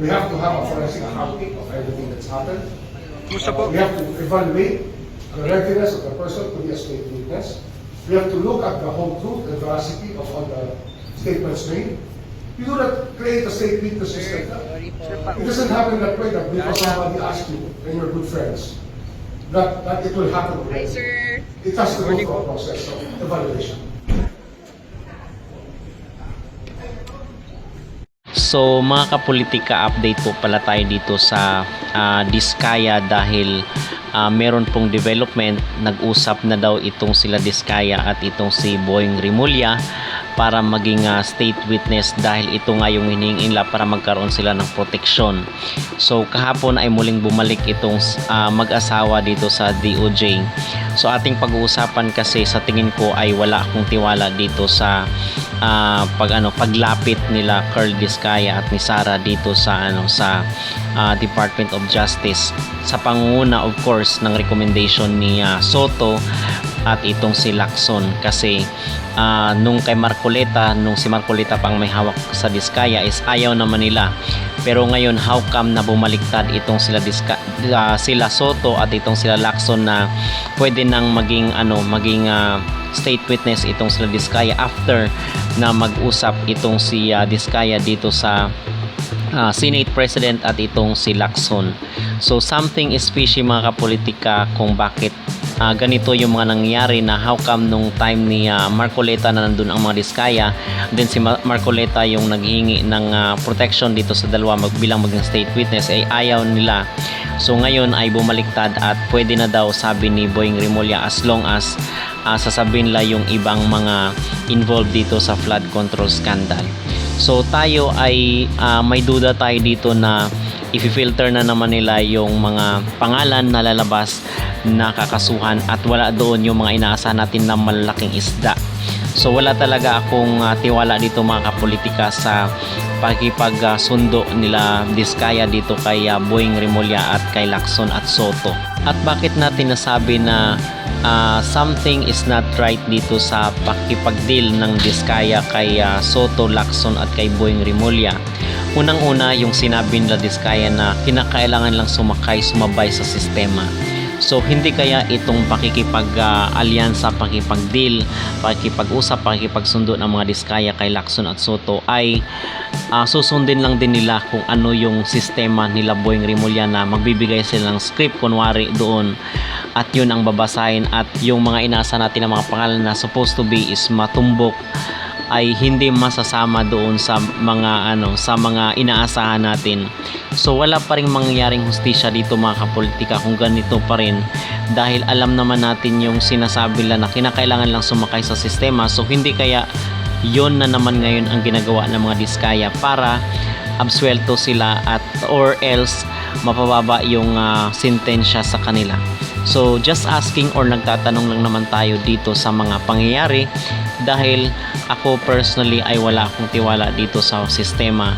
We have to have a forensic accounting of everything that's happened. Kumusta po? We have to evaluate the readiness of the person to be a state witness. We have to look at the whole truth and veracity of all the statements made. You do not create a state witness just like that. It doesn't happen that way, that because somebody asks you and you're good friends, that it will happen. Hi, sir. It has to go through a process of evaluation. So mga kapolitika, update po pala tayo dito sa Diskaya dahil meron pong development. Nag-usap na daw itong sila Diskaya at itong si Boying Rimulya para maging state witness dahil ito nga yung hinihingi nila para magkaroon sila ng proteksyon. So kahapon ay muling bumalik itong mag-asawa dito sa DOJ. So ating pag-uusapan kasi sa tingin ko ay wala akong tiwala dito sa paglapit nila Carl Diskaya at ni Sara dito sa Department of Justice sa pangunguna of course ng recommendation ni Soto at itong si Lacson kasi nung kay Marcoleta, nung si Marcoleta pang may hawak sa Diskaya is ayaw naman nila. Pero ngayon how come na bumaliktad itong sila Soto at itong sila Lacson na pwede nang maging state witness itong sila Diskaya after na mag-usap itong si Diskaya dito sa Senate President at itong si Lacson. So something is fishy mga kapolitika kung bakit ganito yung mga nangyayari na how come nung time ni Marcoleta na nandun ang mga Diskaya, then si Marcoleta yung naghihingi ng protection dito sa dalawa bilang maging state witness ay ayaw nila. So ngayon ay bumaliktad at pwede na daw sabi ni Boying Rimulya as long as sasabihin nila yung ibang mga involved dito sa flood control scandal. So tayo ay may duda tayo dito na i-filter na naman nila yung mga pangalan na lalabas na kakasuhan at wala doon yung mga inaasahan natin na malalaking isda. So wala talaga akong tiwala dito mga kapolitika sa pakikipagsundo nila Diskaya dito kay Boying Rimulya at kay Lacson at Soto. At bakit natin nasabi na something is not right dito sa pakikipag-deal ng Diskaya kay Soto, Lacson at kay Boying Rimulya? Unang-una yung sinabi nila Diskaya na kinakailangan lang sumabay sa sistema. So hindi kaya itong pakikipag-alyansa, pakikipag-deal, pakikipag-usap, pakikipagsundo ng mga Diskaya kay Lacson at Soto ay susundin lang din nila kung ano yung sistema nila Boying Rimulya na magbibigay sila ng script kunwari doon at yun ang babasahin at yung mga inaasa natin na mga pangalan na supposed to be is matumbok ay hindi masasama doon sa mga inaasahan natin. So wala pa ring mangyaring hustisya dito mga kapolitika kung ganito pa rin dahil alam naman natin yung sinasabi nila na kinakailangan lang sumakay sa sistema. So hindi kaya yon na naman ngayon ang ginagawa ng mga Diskaya para absuelto sila at or else mapababa yung sentensya sa kanila. So just asking or nagtatanong lang naman tayo dito sa mga pangyayari dahil ako personally ay wala akong tiwala dito sa sistema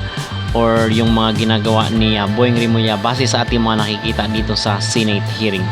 or yung mga ginagawa ni Boying Rimulya base sa ating mga nakikita dito sa Senate hearing.